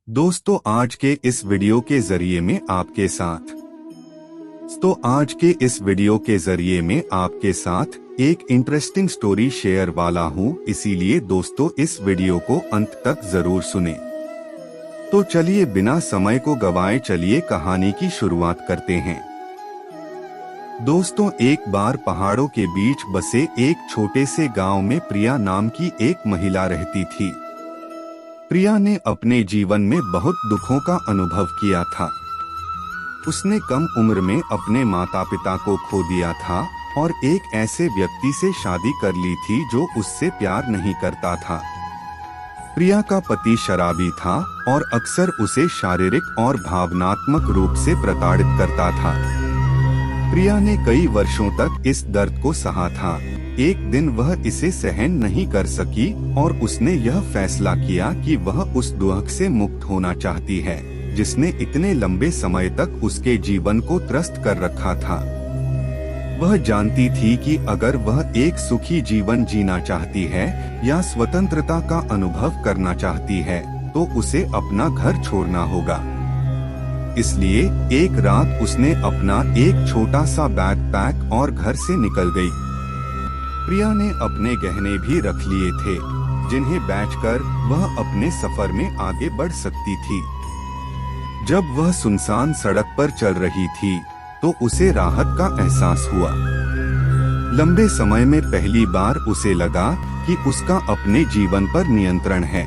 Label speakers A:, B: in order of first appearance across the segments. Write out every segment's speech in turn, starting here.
A: दोस्तों आज के इस वीडियो के जरिए में आपके साथ आज के इस वीडियो के जरिए में आपके साथ एक इंटरेस्टिंग स्टोरी शेयर वाला हूँ, इसीलिए दोस्तों इस वीडियो को अंत तक जरूर सुने। तो चलिए बिना समय को गवाए चलिए कहानी की शुरुआत करते हैं। दोस्तों एक बार पहाड़ों के बीच बसे एक छोटे से गांव में प्रिया नाम की एक महिला रहती थी। प्रिया ने अपने जीवन में बहुत दुखों का अनुभव किया था। उसने कम उम्र में अपने माता पिता को खो दिया था और एक ऐसे व्यक्ति से शादी कर ली थी जो उससे प्यार नहीं करता था। प्रिया का पति शराबी था और अक्सर उसे शारीरिक और भावनात्मक रूप से प्रताड़ित करता था। प्रिया ने कई वर्षों तक इस दर्द को सहा था। एक दिन वह इसे सहन नहीं कर सकी और उसने यह फैसला किया कि वह उस दुख से मुक्त होना चाहती है जिसने इतने लंबे समय तक उसके जीवन को त्रस्त कर रखा था। वह जानती थी कि अगर वह एक सुखी जीवन जीना चाहती है या स्वतंत्रता का अनुभव करना चाहती है तो उसे अपना घर छोड़ना होगा। इसलिए एक रात उसने अपना एक छोटा सा बैग पैक और घर से निकल गई। प्रिया ने अपने गहने भी रख लिए थे जिन्हें बेचकर वह अपने सफर में आगे बढ़ सकती थी। जब वह सुनसान सड़क पर चल रही थी तो उसे राहत का एहसास हुआ। लंबे समय में पहली बार उसे लगा कि उसका अपने जीवन पर नियंत्रण है।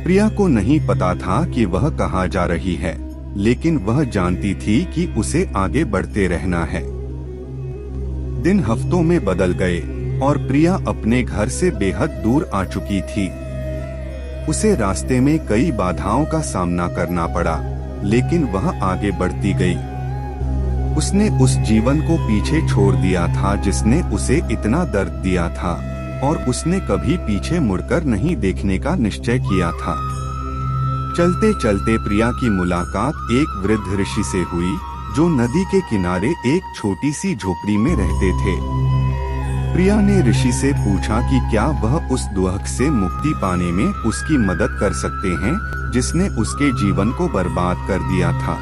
A: प्रिया को नहीं पता था कि वह कहाँ जा रही है, लेकिन वह जानती थी कि उसे आगे बढ़ते रहना है। दिन हफ्तों में बदल गए और प्रिया अपने घर से बेहद दूर आ चुकी थी। उसे रास्ते में कई बाधाओं का सामना करना पड़ा, लेकिन वह आगे बढ़ती गई। उसने उस जीवन को पीछे छोड़ दिया था जिसने उसे इतना दर्द दिया था और उसने कभी पीछे मुड़कर नहीं देखने का निश्चय किया था। चलते चलते प्रिया की मुलाकात एक वृद्ध ऋषि से हुई जो नदी के किनारे एक छोटी सी झोपड़ी में रहते थे। प्रिया ने ऋषि से पूछा कि क्या वह उस दुख से मुक्ति पाने में उसकी मदद कर सकते हैं जिसने उसके जीवन को बर्बाद कर दिया था।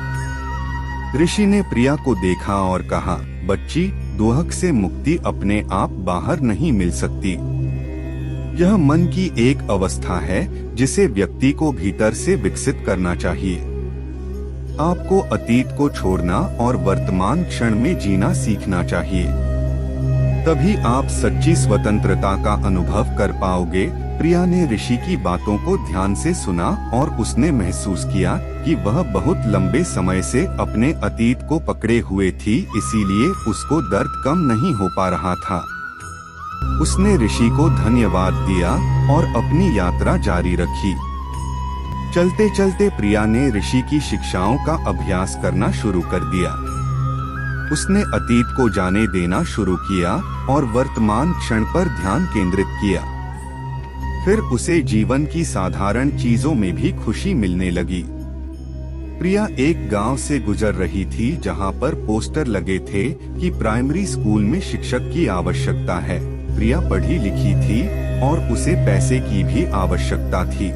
A: ऋषि ने प्रिया को देखा और कहा, बच्ची, दुख से मुक्ति अपने आप बाहर नहीं मिल सकती। यह मन की एक अवस्था है जिसे व्यक्ति को भीतर से विकसित करना चाहिए। आपको अतीत को छोड़ना और वर्तमान क्षण में जीना सीखना चाहिए, तभी आप सच्ची स्वतंत्रता का अनुभव कर पाओगे। प्रिया ने ऋषि की बातों को ध्यान से सुना और उसने महसूस किया कि वह बहुत लंबे समय से अपने अतीत को पकड़े हुए थी, इसीलिए उसको दर्द कम नहीं हो पा रहा था। उसने ऋषि को धन्यवाद दिया और अपनी यात्रा जारी रखी। चलते चलते प्रिया ने ऋषि की शिक्षाओं का अभ्यास करना शुरू कर दिया। उसने अतीत को जाने देना शुरू किया और वर्तमान क्षण पर ध्यान केंद्रित किया। फिर उसे जीवन की साधारण चीजों में भी खुशी मिलने लगी। प्रिया एक गांव से गुजर रही थी जहां पर पोस्टर लगे थे कि प्राइमरी स्कूल में शिक्षक की आवश्यकता है। प्रिया पढ़ी लिखी थी और उसे पैसे की भी आवश्यकता थी,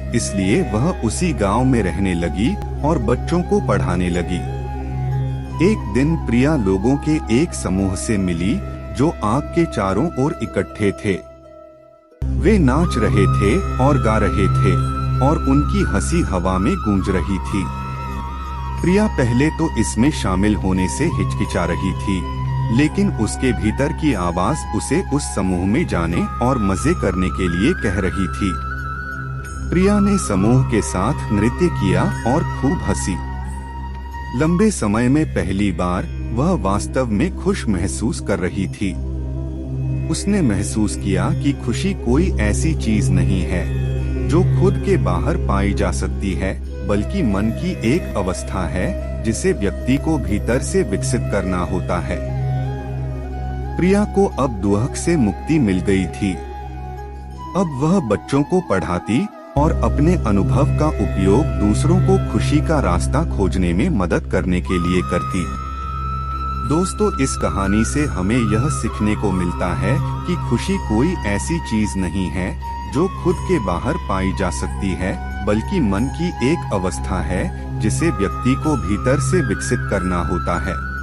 A: इसलिए वह उसी गांव में रहने लगी और बच्चों को पढ़ाने लगी। एक दिन प्रिया लोगों के एक समूह से मिली जो आग के चारों ओर इकट्ठे थे। वे नाच रहे थे और गा रहे थे और उनकी हंसी हवा में गूंज रही थी। प्रिया पहले तो इसमें शामिल होने से हिचकिचा रही थी, लेकिन उसके भीतर की आवाज उसे उस समूह में जाने और मजे करने के लिए कह रही थी। प्रिया ने समूह के साथ नृत्य किया और खूब हंसी। लंबे समय में पहली बार वह वास्तव में खुश महसूस कर रही थी। उसने महसूस किया कि खुशी कोई ऐसी चीज नहीं है जो खुद के बाहर पाई जा सकती है, बल्कि मन की एक अवस्था है जिसे व्यक्ति को भीतर से विकसित करना होता है। प्रिया को अब दुख से मुक्ति मिल गई थी। अब वह बच्चों को पढ़ाती और अपने अनुभव का उपयोग दूसरों को खुशी का रास्ता खोजने में मदद करने के लिए करती। दोस्तों इस कहानी से हमें यह सीखने को मिलता है कि खुशी कोई ऐसी चीज नहीं है जो खुद के बाहर पाई जा सकती है, बल्कि मन की एक अवस्था है जिसे व्यक्ति को भीतर से विकसित करना होता है।